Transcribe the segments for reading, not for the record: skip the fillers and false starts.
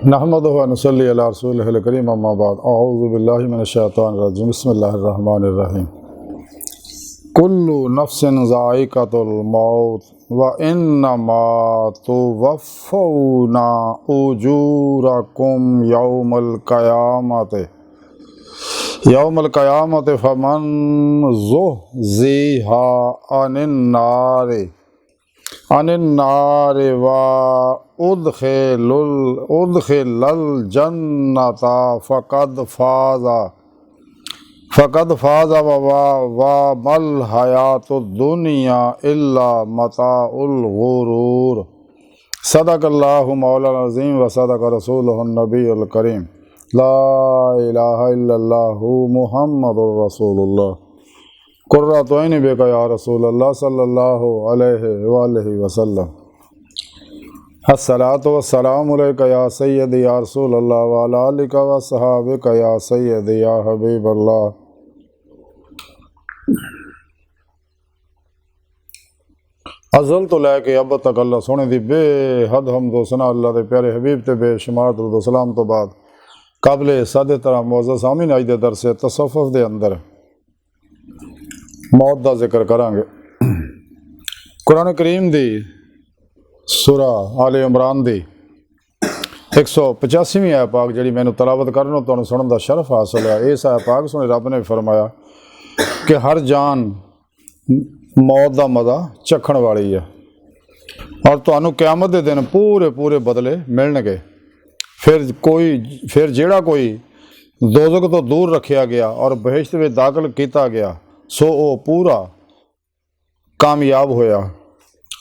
नहमदुहु व नसल्ली अला रसूलिहिल करीम अम्मा बाद अऊज़ु बिल्लाहि मिनश शैतानिर रजीम बिस्मिल्लाहिर रहमानिर रहीम कुल्लु नफ्सिन ज़ाइक़तुल मौत व इन्नमा तुवफ़्फ़ौना उजूरकुम यौमल क़यामति फमन ज़ुहज़िहा अनिन्नारि व उदखिलल जन्नता फ़क़द फ़ाज़ व मल हयातुद दुनिया इल्ला मताउल गुरूर। सदक़ल्लाहु मौलाना अज़ीम व सदक़ रसूलुहुन नबियुल करीम। ला इलाहा इल्लल्लाहु मुहम्मदुर रसूलुल्लाह। कुर्रतु ऐनी बिका या रसूलल्लाह सल्लल्लाहु अलैहि वसल्लम। अस्सलातु वस्सलामु अलैका या सय्यदी या रसूलल्लाह व अला आलिका व सहाबिका या सय्यदी या हबीबल्लाह। अज़ल तो लैके अब तक अल्लाह सोने दी बेहद हम्द सना अल्लाह दे प्यारे हबीब ते बेशुमार दुरूद व सलाम तो बाद काबिल सादे तरह मुअज़्ज़ज़ सामीन अज दे दरस तसव्वुफ़ दे अंदर मौत का जिक्र करांगे। कुरान करीम दी सूरा आले इमरान दी 185वीं आयत पाक जी मैंने तलावत करना तो सुनने का शरफ हासिल है। इस आयत पाक सुने रब ने फरमाया कि हर जान मौत का मज़ा चखण वाली है और तुहानू क़यामत के दिन पूरे पूरे बदले मिलणगे। फिर जेड़ा कोई दोज़ख तो दूर रखा गया और बहिश्त में दाखिल किया गया सो वो पूरा कामयाब होया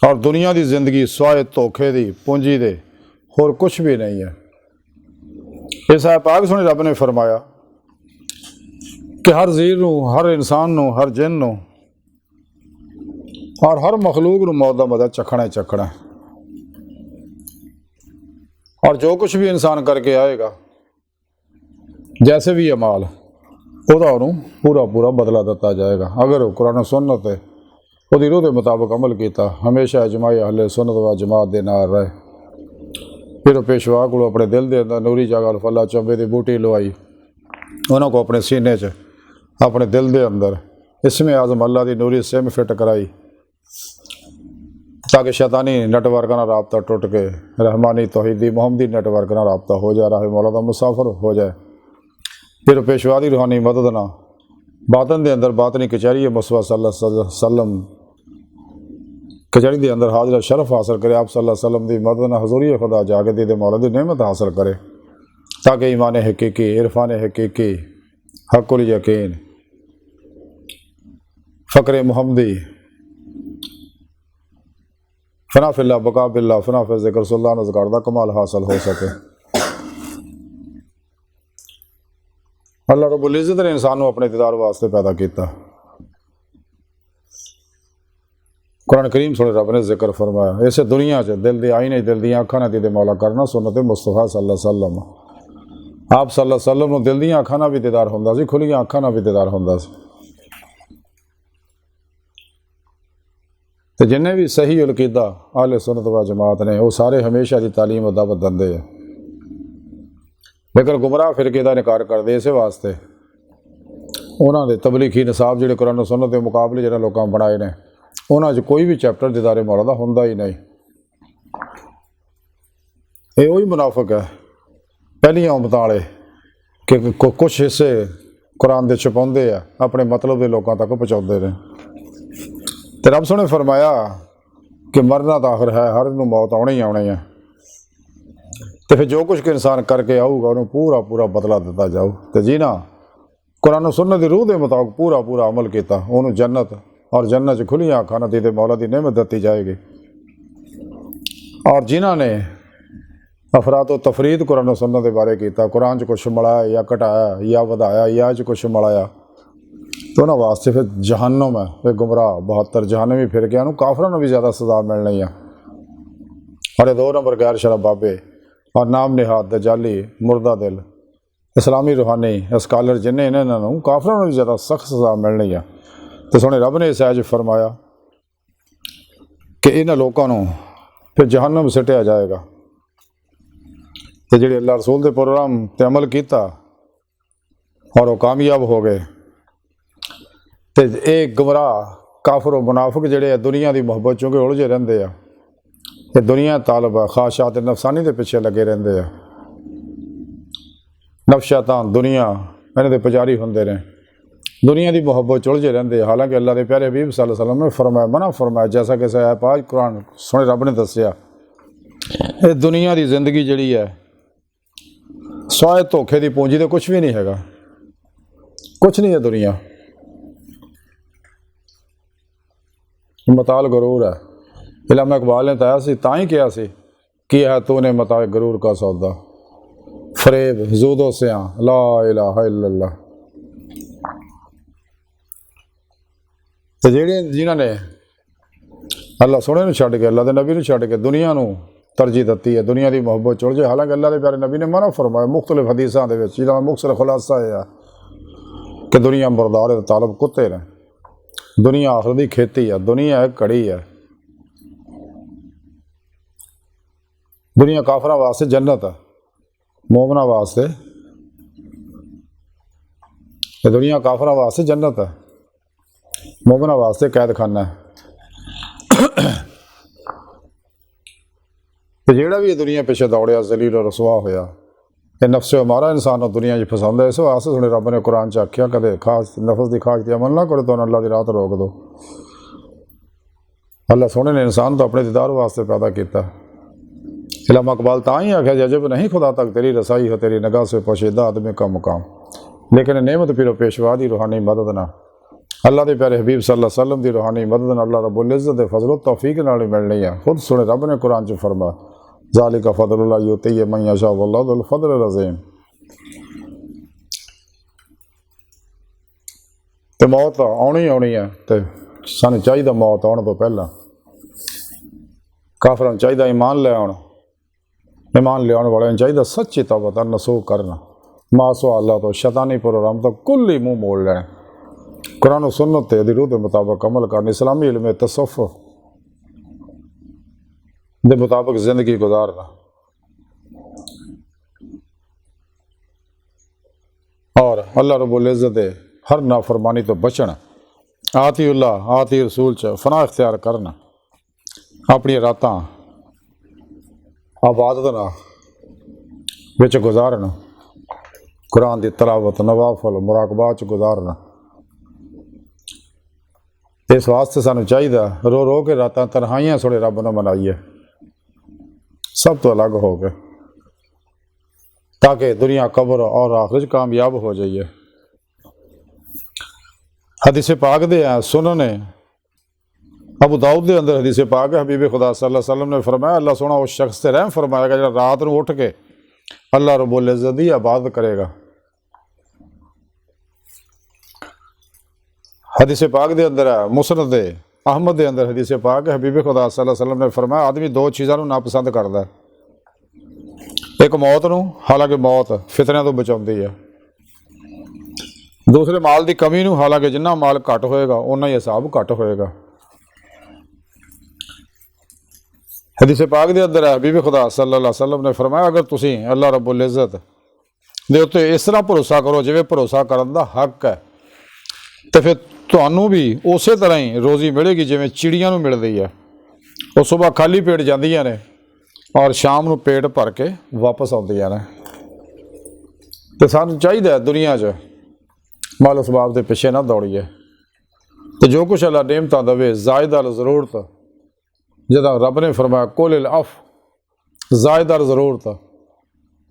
और दुनिया की जिंदगी स्वाए धोखे की पूंजी दे होर कुछ भी नहीं है। इस आयत पाक सुने रब ने फरमाया कि हर जीव नू, हर इंसान नू, हर जिन नू और हर मखलूक नू मौत का मज़ा चखना ही चखना है और जो कुछ भी इंसान करके आएगा जैसे भी अमाल ਉਹਦਾ ਉਹਨੂੰ पूरा पूरा बदला दिता जाएगा। अगर कुरान सुन्नत है ਉਹਦੀ रूह के मुताबिक अमल किया हमेशा इजमाई अहले सुन्नत व जमात के नाल रहे। फिर पेशवा को अपने दिल के अंदर नूरी जागल फला चंबे की बूटी लवाई उन्होंने को अपने सीने च अपने दिल के अंदर इसमें आज़म अल्लाह की नूरी सिम फिट कराई ताकि शैतानी नेटवर्क का रबता टुट के रहमानी तौहीदी मुहम्मदी नेटवर्क का रबता हो जाए, राह मौला का मुसाफिर हो जाए। फिर पेशवा की रूहानी मदद ना बातन के अंदर बातनी कचहरी मुस्तफा सल्लल्लाहु अलैहि वसल्लम कचहरी के अंदर हाजिर शरफ हासिल करे। आप सल्लल्लाहु अलैहि वसल्लम की मदद ना हजूरी खुदा जाके दीदे मौला की नेमत हासिल करे ताकि ईमान हकीकी, इरफान हकीकी, हक़ुल यकीन, फ़क्र मुहम्मदी, फना फिल्ला बका बिल्ला फना फिल ज़िक्र सुल्तान ज़िक्र का कमाल हासिल हो सके। अल्लाह रब्बुल इज़्ज़त ने इंसान को अपने दीदार वास्ते पैदा किया। कुरान करीम सुने रब ने जिक्र फरमाया इस दुनिया च दिल दे आईने दिल दी अखां नाल दीदे मौला करना सुन्नत मुस्तफा सल्लल्लाहु अलैहि वसल्लम। आप सल्लल्लाहु अलैहि वसल्लम नूं दिल दी अखां नाल भी दीदार हुंदा सी, खुलियां अखां नाल भी दीदार हुंदा सी। ते जिन्ने भी सही उलकीदा अहले सुन्नत व जमात ने वो सारे हमेशा की तालीम व दावत दिंदे है लेकिन गुमराह फिरके का इनकार करते। इस वास्ते उन्होंने तबलीगी निसाब जोड़े कुरान सुन्नत के मुकाबले जो लोगों बनाए ने उन्होंने कोई भी चैप्टर दीदारे मौला का होंदा ही नहीं। ये वही मुनाफिक है पहलियां उम्मतां वाले कि कुछ हिस्से कुरान के छुपाते हैं अपने मतलब के लोगों तक पहुँचाते हैं। तो रब सोने फरमाया कि मरना तो आखिर है, हर नूं मौत आनी ही आनी है। तो फिर जो कुछ इंसान करके आऊगा उन्होंने पूरा पूरा बदला दिता जाऊ। तो जी ना कुरान सुन्नत की रूह के मुताबिक पूरा पूरा अमल किया उन्होंने जन्नत और जन्नत खुलियां अखां नाल दीदे मौला की नेमत दी जाएगी। और जिन्हों ने अफरात तफरीद कुरान सुन्नत के बारे किया, कुरान च कुछ मिलाया या घटाया या वधाया या कुछ मिलाया तो उन्होंने वास्ते फिर जहन्नम है। फिर गुमराह 72 जहन्नमी फिर गया काफिरां नूं भी ज़्यादा सज़ा मिलनी है। और 2 नंबर गैर शरा बाबे और नाम निहाद दजाली मुर्दा दिल इस्लामी रूहानी स्कॉलर जिन्हें इन्होंने काफिरां भी ज़्यादा सख्त सज़ा मिलनी है। तो सोने रब ने इस आयत फरमाया कि इन्होंने लोगों फिर जहन्नम सिटिया जाएगा तो ਜਿਹੜੇ अल्लाह रसूल के प्रोग्राम ते अमल किया और वो कामयाब हो गए। तो ये गुमराह काफर और मुनाफिक ਜਿਹੜੇ दुनिया की मुहब्बत चूँकि उलझे रहते हैं, ये दुनिया तालब है, ख्वाहिशात नफसानी के पिछे लगे रहते हैं। नफ्स शैतान दुनिया इन्हां दे पुजारी होंदे ने, दुनिया की मुहब्बत उलझे रहते हैं। हालांकि अल्लाह के प्यारे हबीब सल्लल्लाहु अलैहि वसल्लम ने फरमाया, मना फरमाया, जैसा कि ऐप आज कुरान सोने रब ने दसिया, ये दुनिया की जिंदगी जिहड़ी है स्वाए धोखे की पूंजी तो कुछ भी नहीं हैगा, कुछ नहीं है दुनिया, मताल गरूर है। इलामा इकबाल ने ताया सी तां ही कहा सी कि है तूने मता गरूर का सौदा, फरेब जूदो से ला इलाहा इल्लल्लाह। तो जेड़े जिन्होंने अल्लाह सोने नूं छड्ड के, अल्लाह के नबी नूं छड्ड के दुनिया नूं तरजीह दी है, दुनिया की मुहब्बत चुड़ जाए। हालांकि अल्लाह के प्यारे नबी ने मना फरमाया मुख्तलिफ हदीसां दे विच, जिहदा मुख्तसर खुलासा है कि दुनिया मुर्दार है, तालब कुत्ते ने, दुनिया आखिर दी खेती है, दुनिया एक कड़ी है, दुनिया काफरा वास्ते जन्नत है, मोमना वास्ते दुनिया काफरा वास्ते जन्नत है, मोमना वास्ते कैद खाना है। तो जेड़ा भी दुनिया पिछे दौड़िया जलील और रसवा होया, ये नफ्स हमारा इंसान और दुनिया फसांदा। इस वास्ते सुने रब ने कुरान च आख्या, कदे खास नफस की खास अमल ना करो तो अल्लाह की राह तो रोक दो। अल्लाह सोने ने इंसान तो अपने दीदार वास्ते पैदा किया। इलामा इकबाल तां ही आख्या, जब नहीं खुदा तक तेरी रसाई हो, तेरी निगाह से पोशीदा आदमी का मुकाम, लेकिन नेमत पिरो पेशवा दी रूहानी मदद ना, अल्लाह के प्यारे हबीब सल्लल्लाहु अलैहि वसल्लम की रूहानी मदद ना अल्लाह रब्बुल इज़्ज़त दे फजलो तौफीक नाल मिलनी है। खुद सुने रब ने कुरान च फरमा, ज़ालिका फ़ज़लुल्लाह युतीहि मन यशा वल्लाहु ज़ुल फ़ज़लिल अज़ीम। तो मौत आनी आनी है, तो सानू चाहिए मौत आने तो पहला काफिरां नूं चाहिए ईमान ले आउण, ईमान ले आने वाले चाहिए सच्ची तौबा नसूख करना, मासो अल्लाह तो शैतानी प्रोग्राम तो कुल ही मुँह मोड़ लें, कुरान और सुन्नत ते रूह के मुताबिक अमल करना, इस्लामी इल्म तसव्वुफ़ के मुताबिक जिंदगी गुजारना, और अल्लाह रब्बुल इज़्ज़त दे हर नाफरमानी तो बचना, आतीउल्लाह आती रसूल च फना इख्तियार करना, अपनी रातां आबादत ना विच गुजारना, कुरान की तलावत नवाफल मुराकबा च गुजारना। इस वास्ते सानू चाहिए रो रो के रातां तन्हाइयां सोने रब ने मनाइए, सब तो अलग हो गए, ताकि दुनिया कब्र और आखिर कामयाब हो जाइए। हदीस पाक दे सुनन अबू दाऊद के अंदर हदीस पाक है, हबीब खुदा सल्लल्लाहु अलैहि वसल्लम ने फरमाया, अल्लाह सोना उस शख्स से रहम फरमाएगा जो रात को उठ के अल्लाह रब्बुल इज़्ज़त दी इबादत करेगा। हदीस पाक के अंदर है, मुसनद अहमद के अंदर हदीस पाक है, हबीब खुदा सल्लल्लाहु अलैहि वसल्लम ने फरमाया, आदमी दो चीज़ों नापसंद करता है, एक मौत नूं, हालांकि मौत फितरियां तो बचाउंदी है, दूसरे माल की कमी नूं, हालांकि जिन्ना माल घट होएगा उन्ना ही हिसाब घट होएगा। हदीस पाक के अंदर है, हबीब खुदा सल्लल्लाहु अलैहि वसल्लम ने फरमाया, अगर तुसीं अल्लाह रब्बुल इज़्ज़त दे उत्ते इस तरह भरोसा करो जिवें भरोसा करन दा हक है, तो फिर तुहानूं भी उस तरह ही रोज़ी मिलेगी जिवें चिड़ियां नूं मिलदी है। वो सुबह खाली पेट जांदियां ने और शाम नूं पेट भर के वापस आउंदियां ने। तो सानूं चाहिए दुनिया च माल असबाब के पिछे ना दौड़िए, तो जो कुछ अल्लाह नेमतां दवे ज़ायदा ज़रूरत, जदा रब ने फरमाया कुल अफ ज़ायदा ज़रूरत,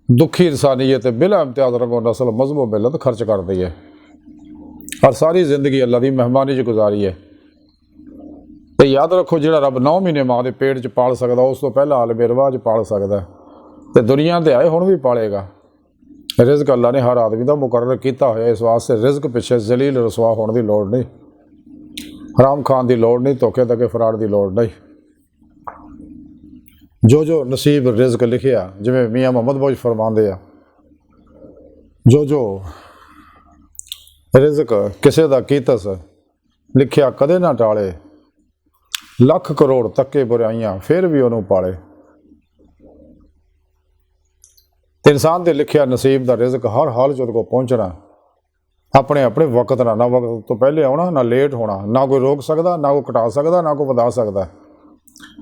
दुखी इंसानियत बिला इम्तियाज़ रंगो नस्ल मजहब मिलत खर्च कर दी है, और सारी जिंदगी अल्लाह की मेहमानी च गुजारी है। तो याद रखो, जो रब 9 महीने माँ के पेट च पाल सकता, उस तो पहला आलम अरवाह च पाल सकता, तो दुनिया के आए हुण भी पालेगा। रिज़्क अल्लाह ने हर आदमी का मुकर्रर किया होया, इस वास्ते रिज़्क पिछे जलील रसवा होने की लौड़ नहीं, हराम खान की लौड़ नहीं, धोखे धके फराड की लौड़ नहीं। जो जो नसीब रिज़्क लिखिया, जिवें मियाँ मुहम्मद बख्श फरमाते हैं, जो जो रिज़्क किसी का कीतस लिखिया कदे ना टाले, लख करोड़ तके बुराइयां फिर भी उन्होंने पाले। इंसान के लिखिया नसीब का रिजक हर हाल च को पहुँचना, अपने अपने वक्त ना वक्त तो पहले आना, ना लेट होना, ना कोई रोक सकता, ना कोई घटा सकता, ना कोई वधा सकता।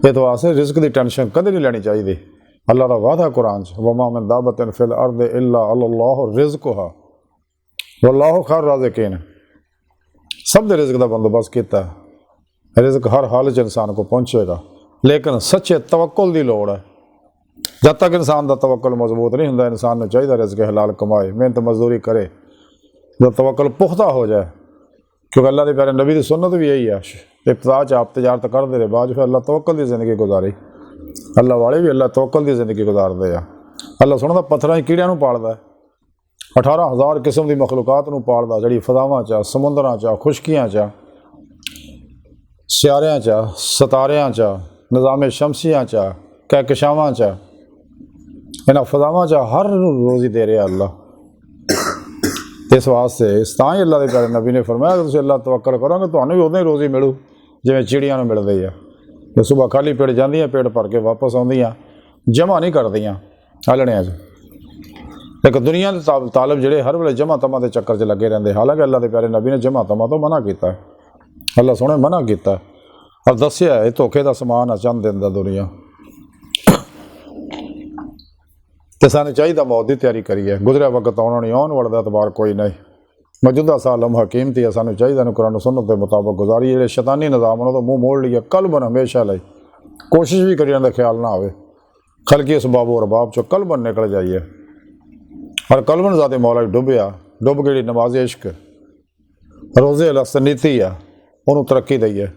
ये तो वास्ते रिस्क की टेंशन कदे नहीं लेनी चाहिए। अल्लाह का वादा कुरान च, वमा मिन दाबतिन फिल अर्द इल्ला अल्लाहु रिज़्क़ुहा वल्लाहु खैरुर राज़िक़ीन। सब दे रिज़्क का बंदोबस्त किया। रिज़्क हर हाल च इंसान को पहुँचेगा, लेकिन सच्चे तवक्कुल की लोड़ है। जब तक इंसान का तवक्कुल मजबूत नहीं होंदा, इंसान को चाहिए रिज़्क हलाल कमाए, मेहनत मजदूरी करे। जब तवक्कुल पुख्ता हो जाए, क्योंकि अल्लाह के प्यारे नबी की सुन्नत भी यही है, इब्तिदा च आप तजारत करते रहे, बाद फिर अल्लाह तवक्कुल की ज़िंदगी गुजारी। अल्लाह वाले भी अल्लाह तवक्कुल की ज़िंदगी गुजारते हैं। अल्लाह सुनता पत्थर कीड़ियां पालदा है, 18,000 किस्म की मखलूकात पालदा, जी फजावां च, समुंदरां च, खुशकियां च, सियारियां च, सितारियां च, निज़ाम शमसियां च, कहकशावां च, इन्हां फजावां च हर रोज़ी दे रहा अल्लाह। इस वास्ते तां ही अल्लाह के प्यारे नबी ने फरमाया, तुसीं अल्लाह तवक्कल करोगे तो भी उदों ही रोज़ी मिलू जिवें चिड़ियां नूं मिलदी है। जो सुबह खाली पेट जांदियां, पेट भर के वापस आउंदियां, जमा नहीं करदियां आलणियां च। लेकिन दुनिया के तालब जिहड़े हर वेले जमा तमा के चक्कर च लगे रहंदे, हालांकि अल्लाह के प्यारे नबी ने जमा तमा तो मना किया है। अल्लाह सोहणे मना किया और दस्सिया है धोखे का समान है, चंद दिन दा दुनिया। तो सानूं चाहिए मौत की तैयारी करिए, गुजरिया वक्त आउणा नहीं, आउण वाले दा एतबार कोई नहीं। मौजूदा साल लम्हा कीमती है, सानूं चाहिए कुरान सुन्नत के मुताबिक गुजारी। जिहड़े शैतानी निज़ाम उन्हां तों मूँह मोड़ लिया, कल्बन हमेशा लई कोशिश भी करिए उन्हां दा ख्याल ना आवे। खलकी असबाब और अरबाब चो कल्बन निकल जाइए, और कल्बन ज़ाते मौला डुबिया, डुब के नमाज इश्क रोज़े अलस्त नीति आ, उन्होंने तरक्की दईए।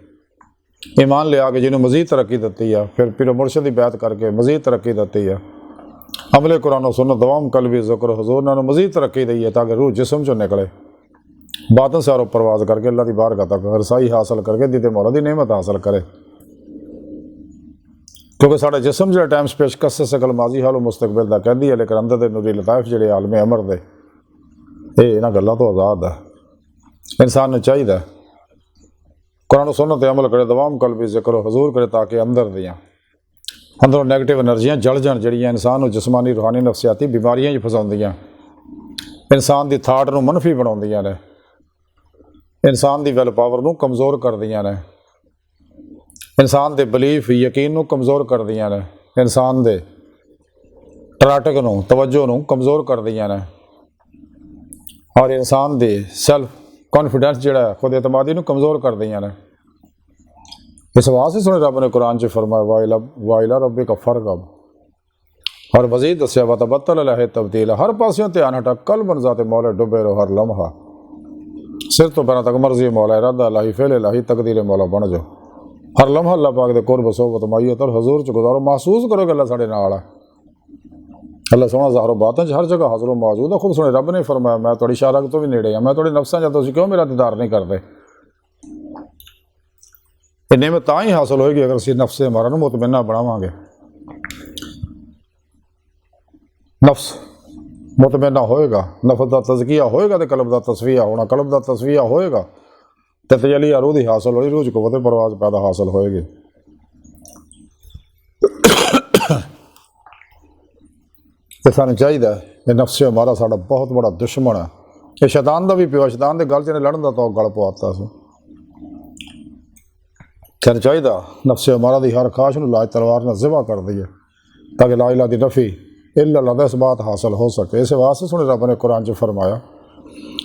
ईमान लिया के जिन्होंने मजीद तरक्की दी है, फिर पीर मुर्शद की बैत करके मजीद तरक्की दी है। अमले कुरान सुन्नत दवाम कल्बी ज़िक्र हुज़ूर उन्होंने मजीद तरक्की दी है, ताकि रूह जिस्म चो निकले, बातन से परवाज करके अल्लाह की बारगाह तक रसाई हासिल करके दीदे मौला की नेमत हासिल करे। क्योंकि साढ़े जिस्म जो टाइम स्पेस कस्से सकल माजी हालो मुस्तकबिल का कहती है, लेकिन अंदर के नूरी लताइफ जो आलमे अमर दे ये इन्होंने गलों तो आज़ाद है। इंसान ने चाहिए कुरान सुन्नत अमल करे, दवाम कल्बी ज़िक्र हुज़ूर करे, ताकि अंदर दियाँ अंदरों नैगेटिव एनर्जियाँ जल जान, जड़ियाँ इंसान को जिस्मानी रूहानी नफसियाती बीमारियां च फसाउंदियां, इंसान की थाट नूं मनफी बनाउंदियां ने, इंसान की विल पावर नूं कमज़ोर करदियां ने, इंसान के बलीफ यकीन नूं कमज़ोर करदियां ने, इंसान के टराटक नूं तवज्जो नूं कमज़ोर करदियां ने, और इंसान की सैल्फ कॉन्फिडेंस जिहड़ा खुद एतमादी नूं कमज़ोर करदियां ने। इस वास्ते सुने रब ने कुरान च फरमाया, वाइला रब्बे का फरगब, और मजीद दस्या वा तबत्तल लहे तब्दील, हर पासियों ध्यान हटा, कल बन जाते मौला डुबे रहो हर लम्हा, सिर तो पैरों तक मर्जी मौला, इरादा लाही फेले लाही, तकदीर मौला बन जाओ। हर लम्हा अल्लाह पाक दे कुर्ब सोबत माइयत और हजूर च गुजारो, महसूस करो कि अल्लाह साढ़े नाल है। अल्लाह सोहना ज़ाहरो बातों हर जगह हाज़िर मौजूद है। खुद सुने रब ने फरमाया, मैं थोड़ी शारक तो भी नेड़े हाँ, मैं थोड़ी नफ्सां च, तुसीं क्यों मेरा दीदार नहीं करते। ये नेमत तां ही हासिल होएगी अगर असीं नफ्स हमारा मुतमन्ना बनावांगे। नफ्स मुतमन्ना होएगा, नफ्स का तज़किया होएगा तो कल्ब का तस्फिया होना, कल्ब का तस्फिया होएगा तो तजल्ली रूह की हासिल होगी, रूह को वते परवाज पैदा हासिल होएगी। तो सानूं चाहिए नफ्स हमारा साड़ा बहुत बड़ा दुश्मन है, ये शैतान का भी पिओ, शैतान के गल च लड़न का तो गल पवाता सी। सानूं चाहिए नफ्स हमारा की हर ख्वाहिश नूं लाज तलवार नाल ज़िबा कर दईए, ताकि ला इलाहा दी नफ़ी इल्ला अल्लाह दा इस बात हासिल हो सके। इस वास्ते सुने रब ने कुरान च फरमाया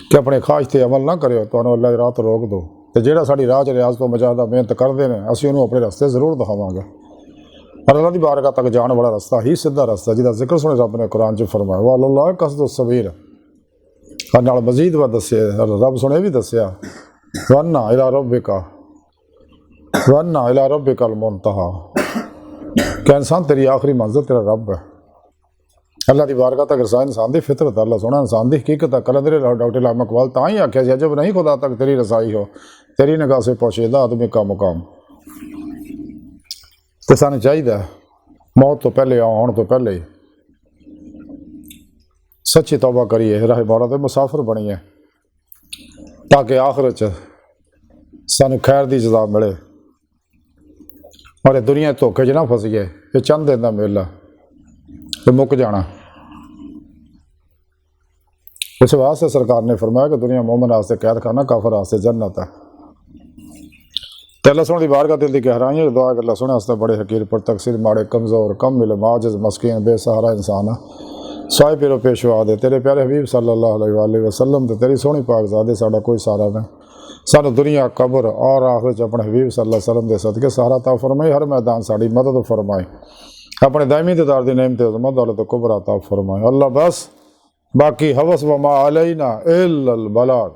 कि अपने ख्वाहिश से अमल ना करो, तो अल्लाह की राह तो रोक दो, तो जो साड़ी राह च रियाज तो मजादा मेहनत करते हैं, असीं उन्होंने अपने रस्ते जरूर दिखावांगे। और अल्लाह की बारगाह तक जाने वाला रस्ता ही सीधा रस्ता, जिसका जिक्र सुने रब ने कुरान च फरमाया, वाह कसदो सबीर, और नाल मजीद व दस्या रब सुने भी दस्या, वन्ना इला रब्बिका वन्ना इला रब्बिकल मुंतहा, क्या इंसान तेरी आखिरी मंजिल तेरा रब है। अल्लाह की बारगाह तक रसा इंसान की फितरत, अल्लाह सोना इंसान की हकीकत है। कलंदर डॉक्टर इलामा इकबाल तां ही आख्या जब नहीं खुदा तक तेरी रसाई हो, तेरी निगाह से पोशीदा आदमी का मुकाम। तो सानूं चाहिए मौत तो पहले आने तो पहले ही सच्ची तौबा करिए, राह मौला दे मुसाफिर बनिए, ताकि आखिरत च सानूं खैर की जज़ा मिले, और दुनिया धोखे च ना फसीए। ये चंद दिन का मेला, ये मुक जाना। इस वास्ते सरकार ने फरमाया कि दुनिया मोमिन वास्ते कैद खाना, काफर वास्ते जन्नत है। ते अल्लाह सोहने दी बारगाह दिल दी गहराइयां दुआ कर अल्लाह सोहने वास्ते बड़े हकीर पर तकसीर माड़े कमज़ोर कम मिले माजिज़ मस्कीन बेसहारा इंसान साहिब पिरो पेशवा दे तेरे प्यारे हबीब सल्लल्लाहु अलैहि वसल्लम ते तेरी सोहनी पाकज़ादे साडा कोई सारा नहीं। सानू दुनिया कब्र और आखिरत अपने हबीब सल्लल्लाहु अलैहि वसल्लम दे सदके सहारा ता फरमाई, हर मैदान साड़ी मदद फरमाई, अपने दायमी दीदार दी नेमत अज़मत दौलत कुबरा ता फरमाए। अल्लाह बस बाकी हवस व मा अलैना इल्लल बलाग।